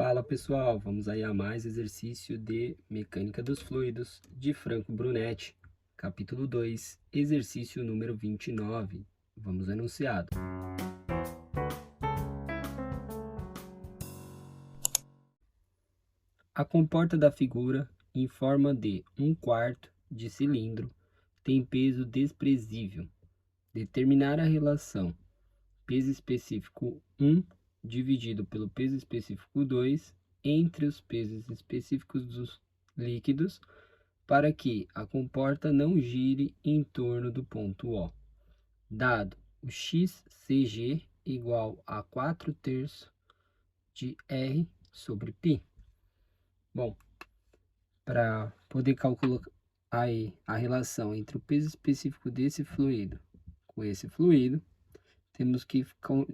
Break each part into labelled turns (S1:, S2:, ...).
S1: Fala pessoal, vamos aí a mais exercício de Mecânica dos Fluidos de Franco Brunetti, capítulo 2, exercício número 29. Vamos ao enunciado. A comporta da figura, em forma de 1/4 de cilindro, tem peso desprezível. Determinar a relação peso específico 1 dividido pelo peso específico 2 entre os pesos específicos dos líquidos para que a comporta não gire em torno do ponto O. Dado o XCG igual a 4/3 de R sobre π. Bom, para poder calcular aí a relação entre o peso específico desse fluido com esse fluido, temos que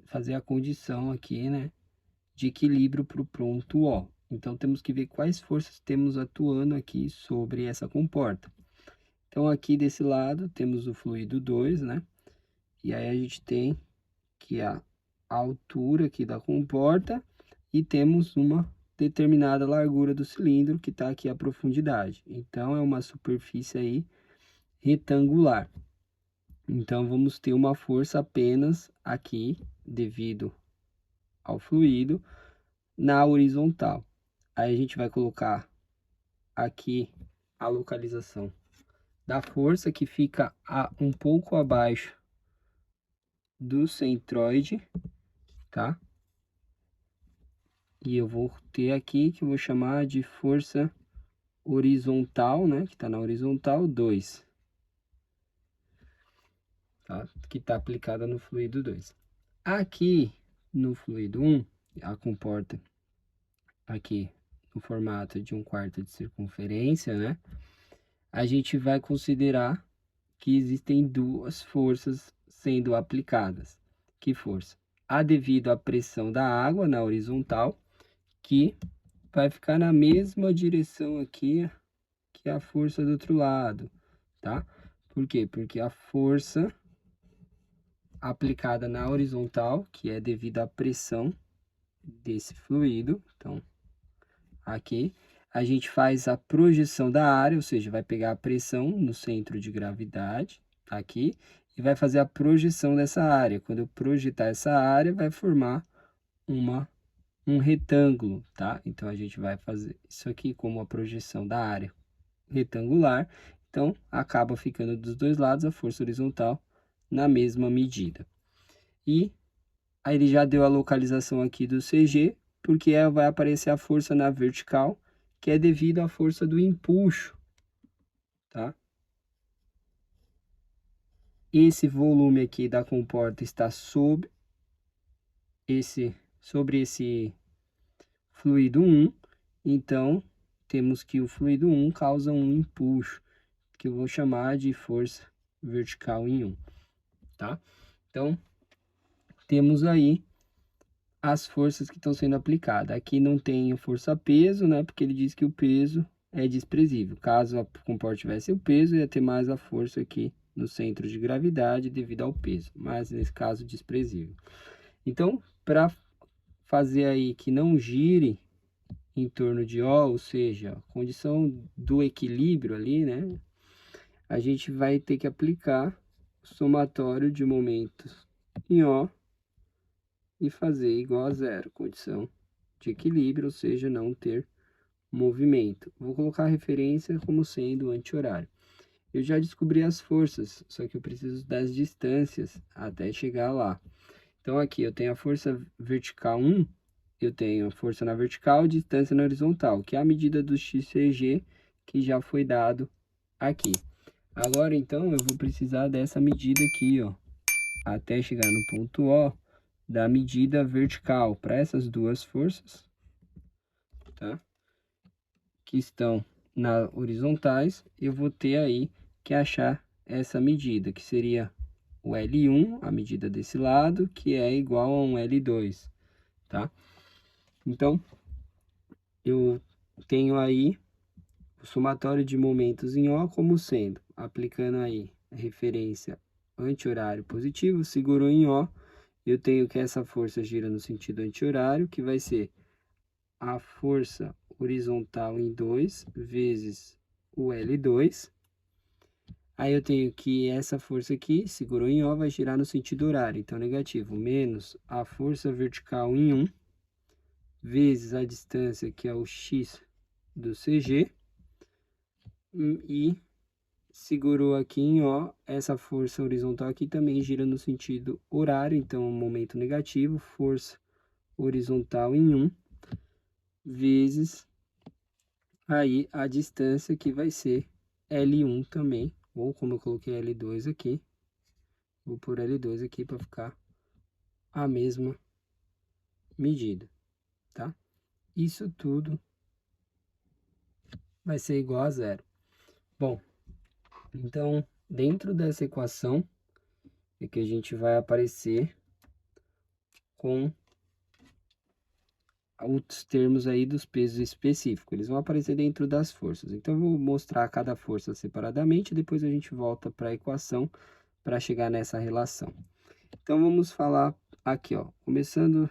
S1: fazer a condição aqui, né, de equilíbrio para o ponto O. Então, temos que ver quais forças temos atuando aqui sobre essa comporta. Então, aqui desse lado, temos o fluido 2, né? E aí, a gente tem que a altura aqui da comporta e temos uma determinada largura do cilindro, que está aqui a profundidade. Então, é uma superfície aí retangular. Então, vamos ter uma força apenas aqui, devido ao fluido, na horizontal. Aí a gente vai colocar aqui a localização da força, que fica um pouco abaixo do centroide, tá? E eu vou ter aqui, que eu vou chamar de força horizontal, né? Que tá na horizontal 2. Tá? Que tá aplicada no fluido 2. Aqui no fluido 1, a comporta aqui no formato de 1/4 de circunferência, né? A gente vai considerar que existem duas forças sendo aplicadas. Que força? A devido à pressão da água na horizontal, que vai ficar na mesma direção aqui que a força do outro lado, tá? Por quê? Porque a força aplicada na horizontal, que é devido à pressão desse fluido, então aqui a gente faz a projeção da área, ou seja, vai pegar a pressão no centro de gravidade aqui e vai fazer a projeção dessa área. Quando eu projetar essa área, vai formar um retângulo, tá? Então a gente vai fazer isso aqui como a projeção da área retangular. Então acaba ficando dos dois lados a força horizontal na mesma medida. E aí ele já deu a localização aqui do CG, porque vai aparecer a força na vertical, que é devido à força do empuxo, tá? Esse volume aqui da comporta está sobre esse fluido 1, então temos que o fluido 1 causa um empuxo, que eu vou chamar de força vertical em 1, tá? Então, temos aí as forças que estão sendo aplicadas. Aqui não tem força-peso, né? Porque ele diz que o peso é desprezível. Caso a comporta tivesse o peso, ia ter mais a força aqui no centro de gravidade devido ao peso. Mas, nesse caso, desprezível. Então, para fazer aí que não gire em torno de O, ou seja, a condição do equilíbrio ali, né? A gente vai ter que aplicar o somatório de momentos em O e fazer igual a zero, condição de equilíbrio, ou seja, não ter movimento. Vou colocar a referência como sendo anti-horário. Eu já descobri as forças, só que eu preciso das distâncias até chegar lá. Então, aqui eu tenho a força vertical 1, eu tenho a força na vertical e distância na horizontal, que é a medida do XCG que já foi dado aqui. Agora, então, eu vou precisar dessa medida aqui, ó, até chegar no ponto O, da medida vertical para essas duas forças, tá? Que estão na horizontais, eu vou ter aí que achar essa medida, que seria o L1, a medida desse lado, que é igual a um L2, tá? Então, eu tenho aí o somatório de momentos em O como sendo, aplicando aí a referência anti-horário positivo, segurou em O, eu tenho que essa força gira no sentido anti-horário, que vai ser a força horizontal em 2 vezes o L2. Aí eu tenho que essa força aqui, segurou em O, vai girar no sentido horário. Então, negativo, menos a força vertical em 1, vezes a distância, que é o x do CG. E segurou aqui em O, essa força horizontal aqui também gira no sentido horário. Então, momento negativo, força horizontal em 1, vezes aí a distância, que vai ser L1 também. Ou como eu coloquei L2 aqui, vou pôr L2 aqui para ficar a mesma medida, tá? Isso tudo vai ser igual a zero. Bom, então, dentro dessa equação, é que a gente vai aparecer com os termos aí dos pesos específicos. Eles vão aparecer dentro das forças. Então, eu vou mostrar cada força separadamente, depois a gente volta para a equação para chegar nessa relação. Então, vamos falar aqui, ó, começando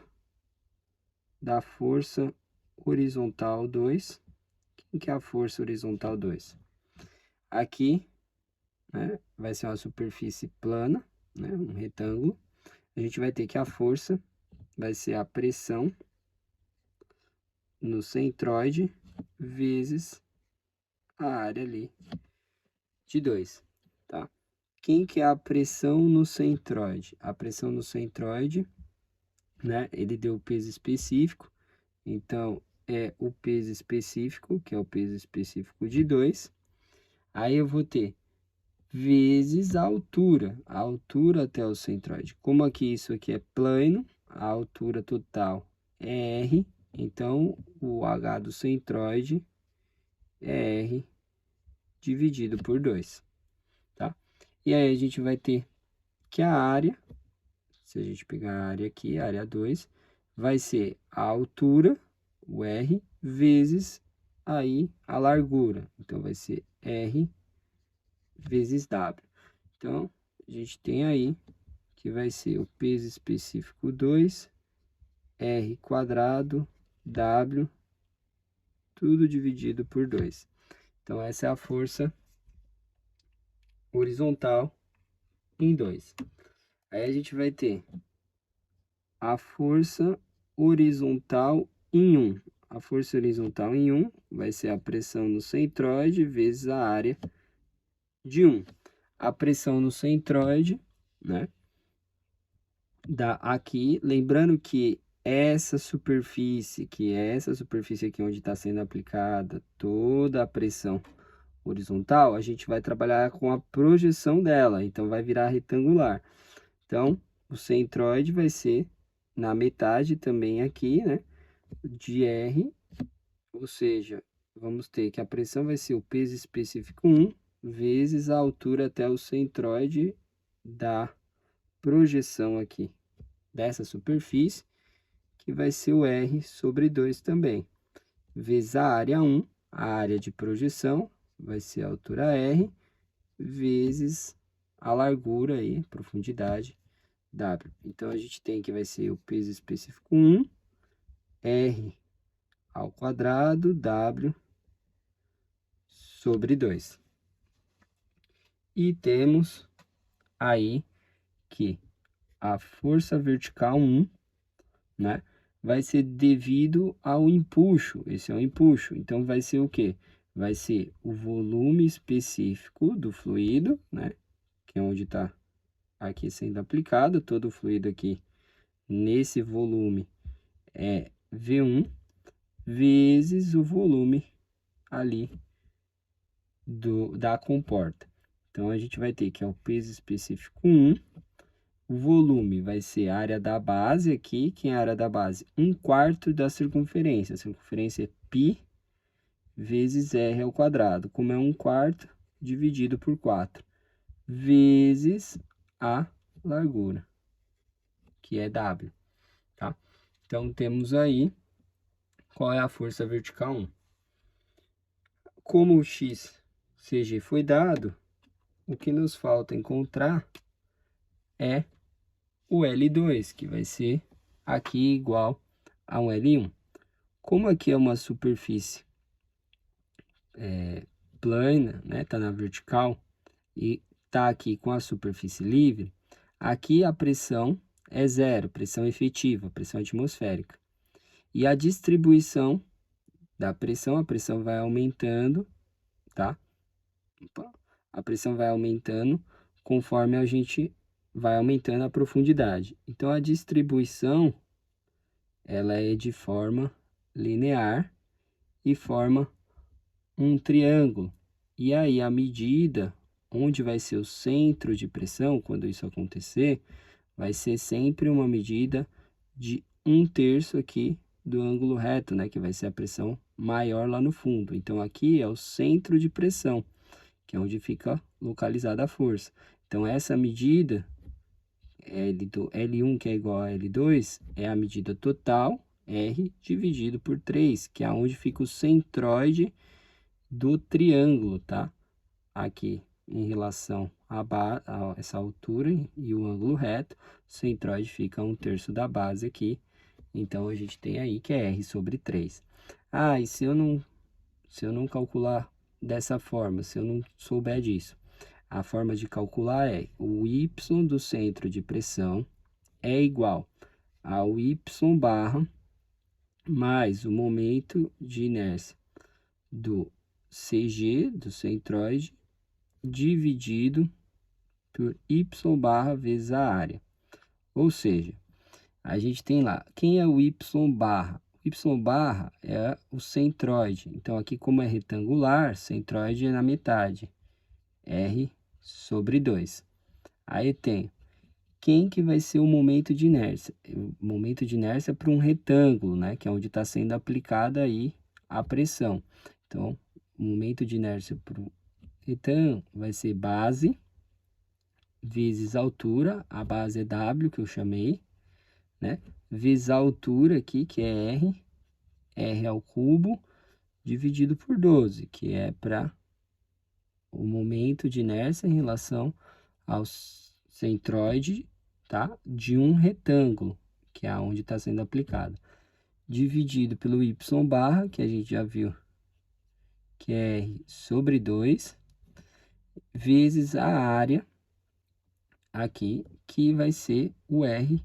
S1: da força horizontal 2. Quem que é a força horizontal 2? Aqui, né, vai ser uma superfície plana, né, um retângulo. A gente vai ter que a força vai ser a pressão no centroide vezes a área ali de 2, tá? Quem que é a pressão no centroide? A pressão no centroide, né, ele deu o peso específico, então é o peso específico, que é o peso específico de 2. Aí eu vou ter vezes a altura até o centroide. Como aqui isso aqui é plano, a altura total é R, então o H do centroide é R dividido por 2, tá? E aí a gente vai ter que a área, se a gente pegar a área aqui, a área 2, vai ser a altura, o R, vezes aí a largura. Então, vai ser R vezes W. Então, a gente tem aí que vai ser o peso específico 2, R quadrado, W, tudo dividido por 2. Então, essa é a força horizontal em 2. Aí a gente vai ter a força horizontal em 1. A força horizontal em 1 vai ser a pressão no centroide vezes a área de 1. A pressão no centroide, né? Dá aqui, lembrando que essa superfície aqui onde está sendo aplicada toda a pressão horizontal, a gente vai trabalhar com a projeção dela, então vai virar retangular. Então, o centroide vai ser na metade também aqui, né, de R, ou seja, vamos ter que a pressão vai ser o peso específico 1 vezes a altura até o centroide da projeção aqui dessa superfície, que vai ser o R sobre 2 também, vezes a área 1, a área de projeção, vai ser a altura R, vezes a largura aí, profundidade, W. Então, a gente tem que vai ser o peso específico 1, R ao quadrado, W sobre 2. E temos aí que a força vertical 1, né, vai ser devido ao empuxo. Esse é o empuxo. Então, vai ser o quê? Vai ser o volume específico do fluido, né, que é onde está aqui sendo aplicado. Todo o fluido aqui nesse volume é V1 vezes o volume ali da comporta. Então, a gente vai ter que é o peso específico 1, o volume vai ser a área da base aqui, que é a área da base, 1/4 da circunferência. A circunferência é π vezes r ao quadrado, como é 1/4 dividido por 4, vezes a largura, que é W, tá? Então, temos aí qual é a força vertical 1. Como o x CG foi dado, o que nos falta encontrar é o L2, que vai ser aqui igual a um L1. Como aqui é uma superfície plana, né? Tá na vertical e tá aqui com a superfície livre, aqui a pressão é zero, pressão efetiva, pressão atmosférica. E a distribuição da pressão, a pressão vai aumentando, tá? A pressão vai aumentando conforme a gente vai aumentando a profundidade. Então, a distribuição, ela é de forma linear e forma um triângulo. E aí, a medida onde vai ser o centro de pressão, quando isso acontecer, vai ser sempre uma medida de 1/3 aqui do ângulo reto, né? Que vai ser a pressão maior lá no fundo. Então, aqui é o centro de pressão, que é onde fica localizada a força. Então, essa medida, L1, que é igual a L2, é a medida total, R, dividido por 3, que é onde fica o centroide do triângulo, tá? Aqui, em relação a essa altura e o ângulo reto, o centroide fica 1/3 da base aqui. Então, a gente tem aí que é R sobre 3. Ah, e se eu não calcular dessa forma, se eu não souber disso, a forma de calcular é o Y do centro de pressão é igual ao Y barra mais o momento de inércia do CG, do centroide, dividido por Y barra vezes a área. Ou seja, a gente tem lá, quem é o Y barra? O Y barra é o centroide. Então, aqui como é retangular, centroide é na metade. R sobre 2. Aí tem, quem que vai ser o momento de inércia? O momento de inércia para um retângulo, né? Que é onde está sendo aplicada aí a pressão. Então, o momento de inércia para o retângulo vai ser base vezes altura, a base é W, que eu chamei, né? Vezes a altura aqui, que é R ao cubo, dividido por 12, que é para o momento de inércia em relação ao centroide, tá? De um retângulo, que é onde está sendo aplicado, dividido pelo Y barra, que a gente já viu, que é R sobre 2, vezes a área aqui, que vai ser o R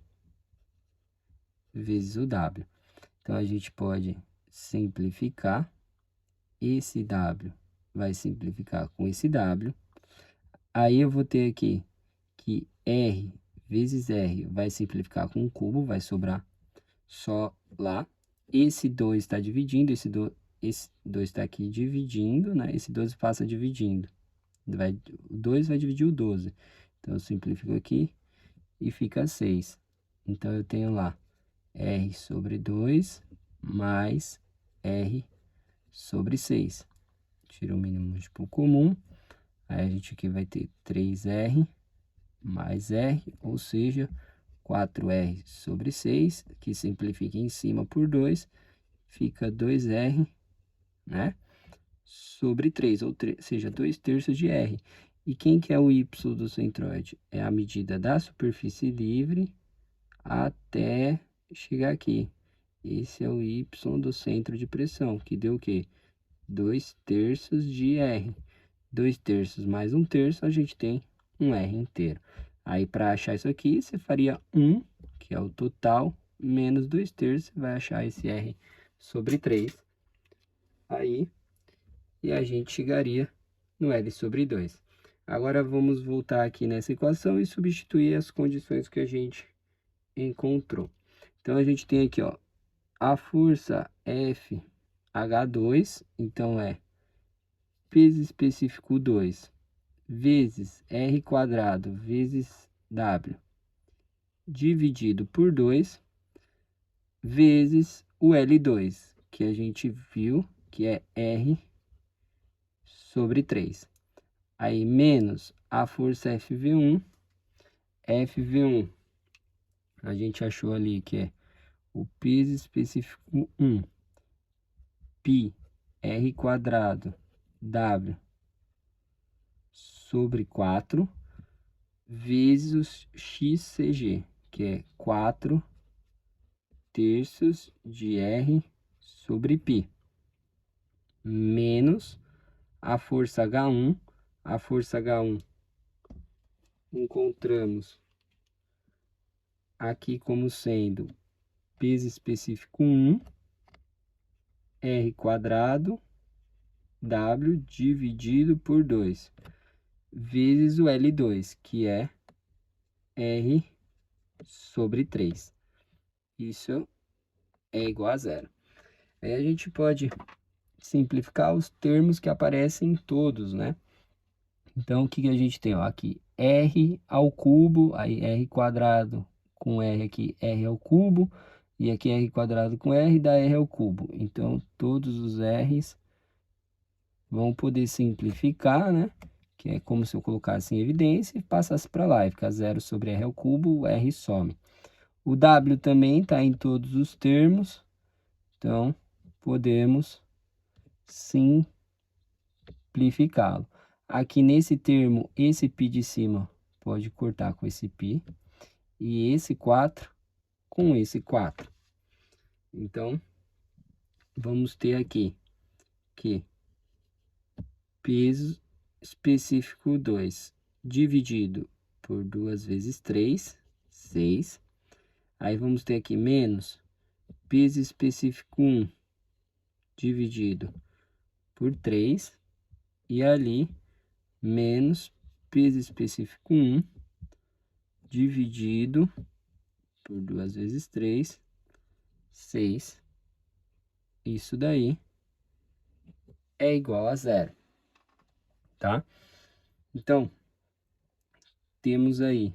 S1: vezes o W. Então, a gente pode simplificar. Esse W vai simplificar com esse W. Aí, eu vou ter aqui que R vezes R vai simplificar com um cubo, vai sobrar só lá. Esse 2 está dividindo, esse 2 está aqui dividindo, né? Esse 12 passa dividindo. O 2 vai dividir o 12. Então, eu simplifico aqui e fica 6. Então, eu tenho lá R sobre 2 mais R sobre 6. Tira o mínimo múltiplo comum. Aí, a gente aqui vai ter 3R mais R, ou seja, 4R sobre 6, que simplifica em cima por 2, fica 2R, né? Sobre 3, ou seja, 2/3 de R. E quem que é o Y do centroide? É a medida da superfície livre até chegar aqui. Esse é o Y do centro de pressão, que deu o quê? 2/3 de R. 2/3 mais 1/3, a gente tem um R inteiro. Aí, para achar isso aqui, você faria 1, que é o total, menos 2/3, você vai achar esse R sobre 3. Aí, e a gente chegaria no L sobre 2. Agora, vamos voltar aqui nessa equação e substituir as condições que a gente encontrou. Então, a gente tem aqui, ó, a força FH2, então é peso específico 2 vezes R quadrado vezes W dividido por 2 vezes o L2, que a gente viu que é R sobre 3. Aí, menos a força FV1. FV1, a gente achou ali que é o peso específico 1, π R quadrado W sobre 4, vezes o XCG, que é 4/3 de R sobre π, menos a força H1. A força H1 encontramos aqui como sendo peso específico 1, R quadrado, W dividido por 2, vezes o L2, que é R sobre 3. Isso é igual a zero. Aí a gente pode simplificar os termos que aparecem em todos, né? Então, o que que a gente tem? Ó, aqui, R ao cubo, aí R quadrado com R aqui, R ao cubo, e aqui R quadrado com R dá R ao cubo. Então, todos os R's vão poder simplificar, né? Que é como se eu colocasse em evidência e passasse para lá, e fica 0 sobre R ao cubo, o R some. O W também está em todos os termos, então podemos simplificá-lo. Aqui nesse termo, esse π de cima pode cortar com esse π, e esse 4 com esse 4. Então, vamos ter aqui que peso específico 2 dividido por 2 vezes 3, 6. Aí vamos ter aqui menos peso específico 1 dividido por 3. E ali, menos peso específico 1 dividido por 2 vezes 3, 6. Isso daí é igual a zero, tá? Então, temos aí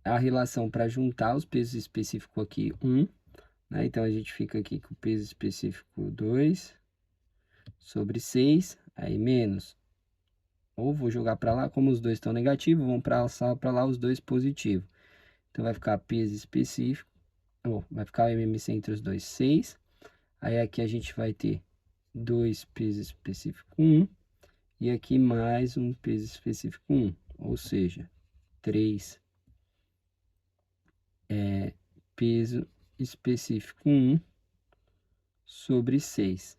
S1: a relação para juntar os pesos específicos aqui, 1, né? Então, a gente fica aqui com o peso específico 2 sobre 6, aí menos, ou vou jogar para lá, como os dois estão negativos, vão passar para lá os dois positivos. Então, vai ficar peso específico, vai ficar o MMC entre os dois, 6. Aí, aqui a gente vai ter 2 peso específico 1, e aqui mais um peso específico 1, ou seja, 3 peso específico 1 sobre 6,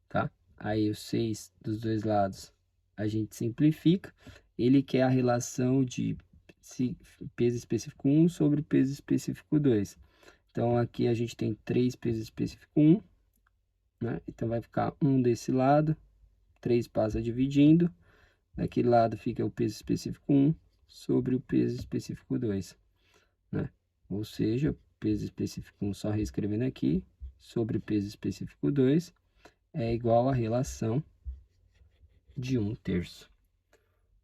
S1: tá? Aí, o 6 dos dois lados a gente simplifica. Ele quer a relação de peso específico 1 sobre peso específico 2. Então, aqui a gente tem 3 peso específico 1, né? Então, vai ficar 1 desse lado, 3 passa dividindo. Daquele lado fica o peso específico 1 sobre o peso específico 2, né? Ou seja, peso específico 1 só reescrevendo aqui, sobre peso específico 2, é igual à relação de 1/3.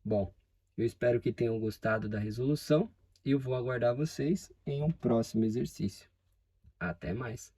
S1: Bom, eu espero que tenham gostado da resolução e eu vou aguardar vocês em um próximo exercício. Até mais!